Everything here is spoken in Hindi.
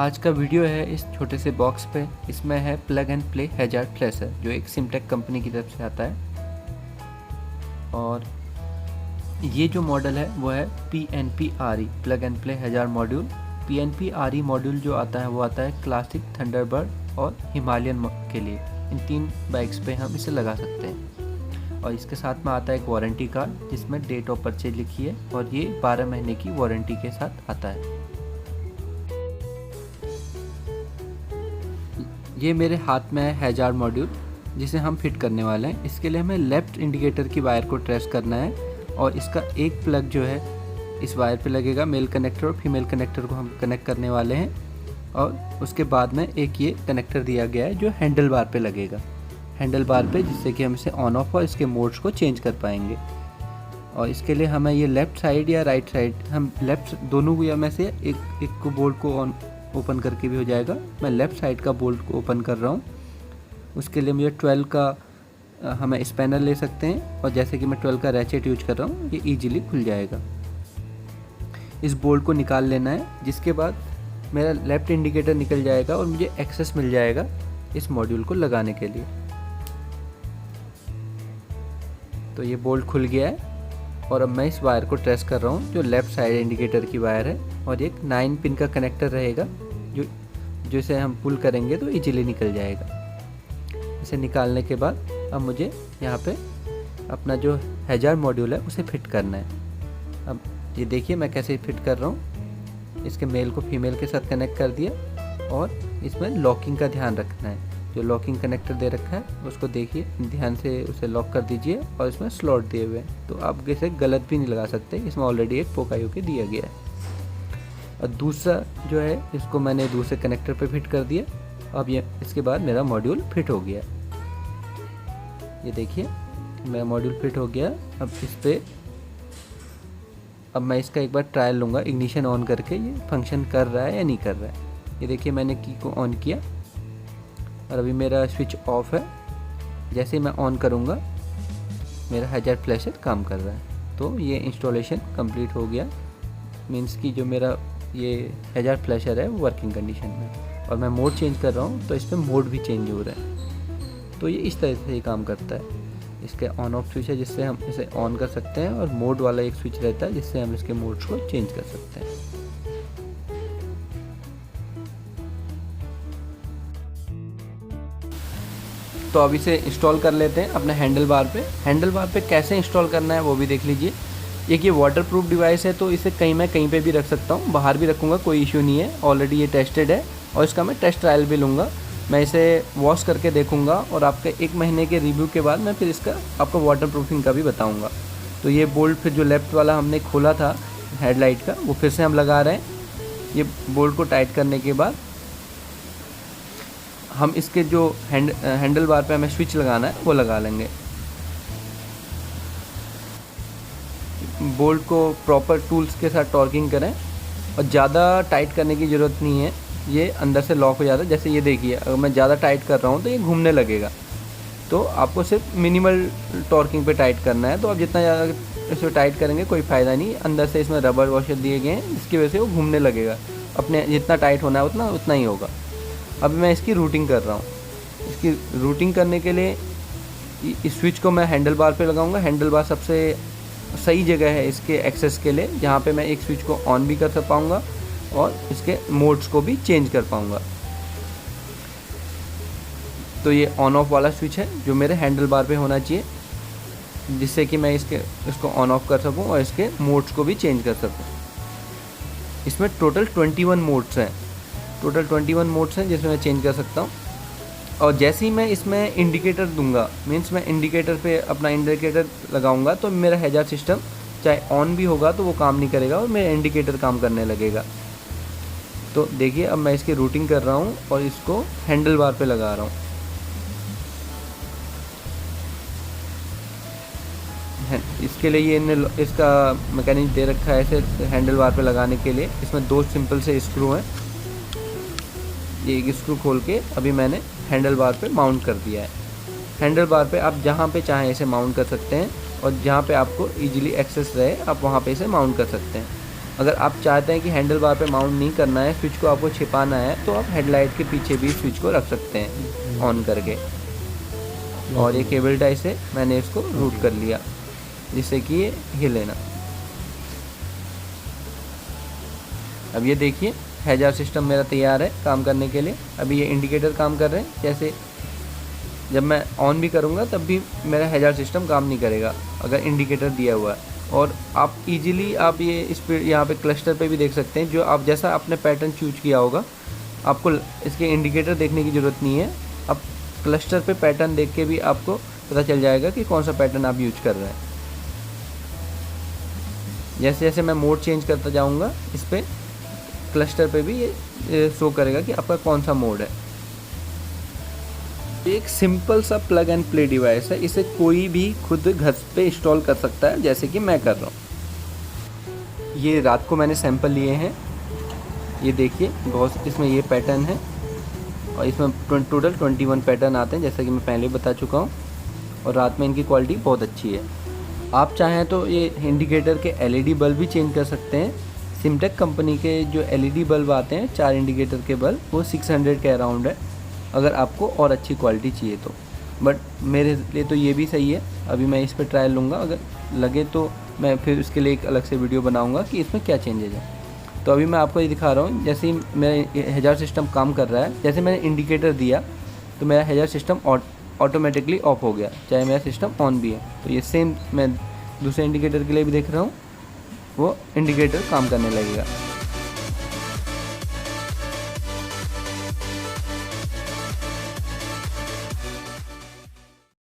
आज का वीडियो है इस छोटे से बॉक्स पे। इसमें है plug and play hazard flasher, जो एक सिमटेक कंपनी की तरफ से आता है। और ये जो मॉडल है वो है PNP-RE plug and play hazard module. PNP-RE module जो आता है वो आता है क्लासिक, थंडरबर्ड और हिमालयन के लिए। इन 3 बाइक्स पे हम इसे लगा सकते हैं। और इसके साथ में आता है एक वारंटी कार्ड जिसमें डेट ऑफ परचेज लिखी है, और ये 12 महीने की वारंटी के साथ आता है। ये मेरे हाथ में है हैजार्ड मॉड्यूल, जिसे हम फिट करने वाले हैं। इसके लिए हमें लेफ़्ट इंडिकेटर की वायर को ट्रेस करना है, और इसका एक प्लग जो है इस वायर पे लगेगा। मेल कनेक्टर और फीमेल कनेक्टर को हम कनेक्ट करने वाले हैं। और उसके बाद में एक ये कनेक्टर दिया गया है जो हैंडल बार पे लगेगा, हैंडल बार पे, जिससे कि हम इसे ऑन ऑफ और इसके मोड्स को चेंज कर पाएंगे। और इसके लिए हमें ये लेफ़्ट साइड या राइट साइड, हम लेफ़्ट दोनों को में से एक को बोल्ट को ऑन ओपन करके भी हो जाएगा। मैं लेफ़्ट साइड का बोल्ट को ओपन कर रहा हूँ। उसके लिए मुझे 12 का हमें स्पैनर ले सकते हैं, और जैसे कि मैं 12 का रैचेट यूज कर रहा हूँ, ये इजीली खुल जाएगा। इस बोल्ट को निकाल लेना है, जिसके बाद मेरा लेफ़्ट इंडिकेटर निकल जाएगा और मुझे एक्सेस मिल जाएगा इस मॉड्यूल को लगाने के लिए। तो ये बोल्ट खुल गया है, और अब मैं इस वायर को ट्रेस कर रहा हूँ जो लेफ़्ट साइड इंडिकेटर की वायर है। और एक 9 पिन का कनेक्टर रहेगा जो इसे हम पुल करेंगे तो इजीली निकल जाएगा। इसे निकालने के बाद अब मुझे यहाँ पे अपना जो हैजार्ड मॉड्यूल है उसे फिट करना है। अब ये देखिए मैं कैसे फिट कर रहा हूँ। इसके मेल को फीमेल के साथ कनेक्ट कर दिया, और इसमें लॉकिंग का ध्यान रखना है। जो लॉकिंग कनेक्टर दे रखा है उसको देखिए, ध्यान से उसे लॉक कर दीजिए। और इसमें स्लॉट दिए हुए हैं, तो आप इसे गलत भी नहीं लगा सकते। इसमें ऑलरेडी एक पोकायो के दिया गया है। और दूसरा जो है, इसको मैंने दूसरे कनेक्टर पे फिट कर दिया। अब ये इसके बाद मेरा मॉड्यूल फिट हो गया। ये देखिए मेरा मॉड्यूल फिट हो गया। अब मैं इसका एक बार ट्रायल लूँगा इग्निशन ऑन करके, ये फंक्शन कर रहा है या नहीं कर रहा है। ये देखिए मैंने की को ऑन किया, और अभी मेरा स्विच ऑफ है। जैसे ही मैं ऑन करूँगा मेरा हैजार्ड फ्लैशर काम कर रहा है। तो ये इंस्टॉलेशन कंप्लीट हो गया। मीन्स कि जो मेरा ये हैजार्ड फ्लैशर है वो वर्किंग कंडीशन में। और मैं मोड चेंज कर रहा हूँ तो इस पर मोड भी चेंज हो रहा है। तो ये इस तरह से ही काम करता है। इसके ऑन ऑफ स्विच है जिससे हम इसे ऑन कर सकते हैं, और मोड वाला एक स्विच रहता है जिससे हम इसके मोड्स को चेंज कर सकते हैं। तो अब इसे इंस्टॉल कर लेते हैं अपने हैंडल बार पे। हैंडल बार पे कैसे इंस्टॉल करना है वो भी देख लीजिए। एक ये वाटरप्रूफ डिवाइस है, तो इसे मैं कहीं पे भी रख सकता हूँ, बाहर भी रखूँगा, कोई इशू नहीं है। ऑलरेडी ये टेस्टेड है, और इसका मैं टेस्ट ट्रायल भी लूँगा। मैं इसे वॉश करके देखूँगा, और आपके 1 महीने के रिव्यू के बाद मैं फिर इसका आपको वाटरप्रूफिंग का भी बताऊँगा। तो ये बोल्ट फिर जो लेफ़्ट वाला हमने खोला था हेडलाइट का, वो फिर से हम लगा रहे हैं। ये बोल्ट को टाइट करने के बाद हम इसके जो हैंडल बार पे हमें स्विच लगाना है वो लगा लेंगे। बोल्ट को प्रॉपर टूल्स के साथ टॉर्किंग करें, और ज़्यादा टाइट करने की ज़रूरत नहीं है, ये अंदर से लॉक हो जाता है। जैसे ये देखिए, अगर मैं ज़्यादा टाइट कर रहा हूँ तो ये घूमने लगेगा। तो आपको सिर्फ मिनिमल टॉर्किंग पे टाइट करना है। तो आप जितना ज़्यादा इसे टाइट करेंगे कोई फ़ायदा नहीं। अंदर से इसमें रबर वॉशर दिए गए हैं, जिसकी वजह से वो घूमने लगेगा। अपने जितना टाइट होना है उतना ही होगा। अभी मैं इसकी रूटिंग कर रहा हूँ। इसकी रूटिंग करने के लिए इस स्विच को मैं हैंडल बार पे लगाऊंगा। हैंडल बार सबसे सही जगह है इसके एक्सेस के लिए, जहाँ पे मैं एक स्विच को ऑन भी कर पाऊँगा और इसके मोड्स को भी चेंज कर पाऊँगा। तो ये ऑन ऑफ वाला स्विच है जो मेरे हैंडल बार पे होना चाहिए, जिससे कि मैं इसको ऑन ऑफ कर सकूँ और इसके मोड्स को भी चेंज कर सकूँ। इसमें टोटल 21 मोड्स हैं। जिसमें मैं चेंज कर सकता हूँ। और जैसे ही मैं इसमें इंडिकेटर दूंगा, मीन्स मैं इंडिकेटर पे अपना इंडिकेटर लगाऊंगा, तो मेरा हैजार्ड सिस्टम चाहे ऑन भी होगा तो वो काम नहीं करेगा, और मेरा इंडिकेटर काम करने लगेगा। तो देखिए अब मैं इसकी रूटिंग कर रहा हूँ और इसको हैंडल बार पे लगा रहा हूँ। इसके लिए ये इसका मैकेनिज्म दे रखा है ऐसे हैंडल बार पे लगाने के लिए। इसमें 2 सिंपल से स्क्रू हैं। ये एक स्क्रू खोल के अभी मैंने हैंडल बार पे माउंट कर दिया है। हैंडल बार पे आप जहाँ पे चाहें इसे माउंट कर सकते हैं, और जहाँ पे आपको इजीली एक्सेस रहे आप वहाँ पे इसे माउंट कर सकते हैं। अगर आप चाहते हैं कि हैंडल बार पे माउंट नहीं करना है, स्विच को आपको छिपाना है, तो आप हेडलाइट के पीछे भी स्विच को रख सकते हैं ऑन करके। और ये केबल टाई से मैंने इसको रूट कर लिया जिससे कि ये हिले ना। अब ये देखिए हैजार्ड सिस्टम मेरा तैयार है काम करने के लिए। अभी ये इंडिकेटर काम कर रहे हैं, जैसे जब मैं ऑन भी करूँगा तब भी मेरा हैजार्ड सिस्टम काम नहीं करेगा अगर इंडिकेटर दिया हुआ है। और आप इजीली आप ये इस पे यहाँ पे क्लस्टर पे भी देख सकते हैं, जो आप जैसा आपने पैटर्न चूज किया होगा आपको इसके इंडिकेटर देखने की ज़रूरत नहीं है। आप क्लस्टर पे पैटर्न देख के भी आपको पता चल जाएगा कि कौन सा पैटर्न आप यूज कर रहे हैं। जैसे जैसे मैं मोड चेंज करता जाऊँगा इस पर क्लस्टर पे भी ये शो करेगा कि आपका कौन सा मोड है। एक सिंपल सा प्लग एंड प्ले डिवाइस है, इसे कोई भी खुद घर पे इंस्टॉल कर सकता है जैसे कि मैं कर रहा हूँ। ये रात को मैंने सैंपल लिए हैं, ये देखिए बहुत इसमें ये पैटर्न है और इसमें टोटल 21 पैटर्न आते हैं जैसा कि मैं पहले बता चुका हूँ। और रात में इनकी क्वालिटी बहुत अच्छी है। आप चाहें तो ये इंडिकेटर के LED बल्ब भी चेंज कर सकते हैं। सिमटेक कंपनी के जो LED बल्ब आते हैं 4 इंडिकेटर के बल्ब, वो 600 के अराउंड है अगर आपको और अच्छी क्वालिटी चाहिए तो। बट मेरे लिए तो ये भी सही है। अभी मैं इस पर ट्रायल लूँगा, अगर लगे तो मैं फिर उसके लिए एक अलग से वीडियो बनाऊँगा कि इसमें क्या चेंजेज है। तो अभी मैं आपको ये दिखा रहा हूँ, जैसे ही मेरा हैजार्ड सिस्टम काम कर रहा है, जैसे मैंने इंडिकेटर दिया तो मेरा हैजार्ड सिस्टम ऑटोमेटिकली ऑफ हो गया, चाहे मेरा सिस्टम ऑन भी है। तो ये सेम मैं दूसरे इंडिकेटर के लिए भी देख रहा हूँ, वो इंडिकेटर काम करने लगेगा।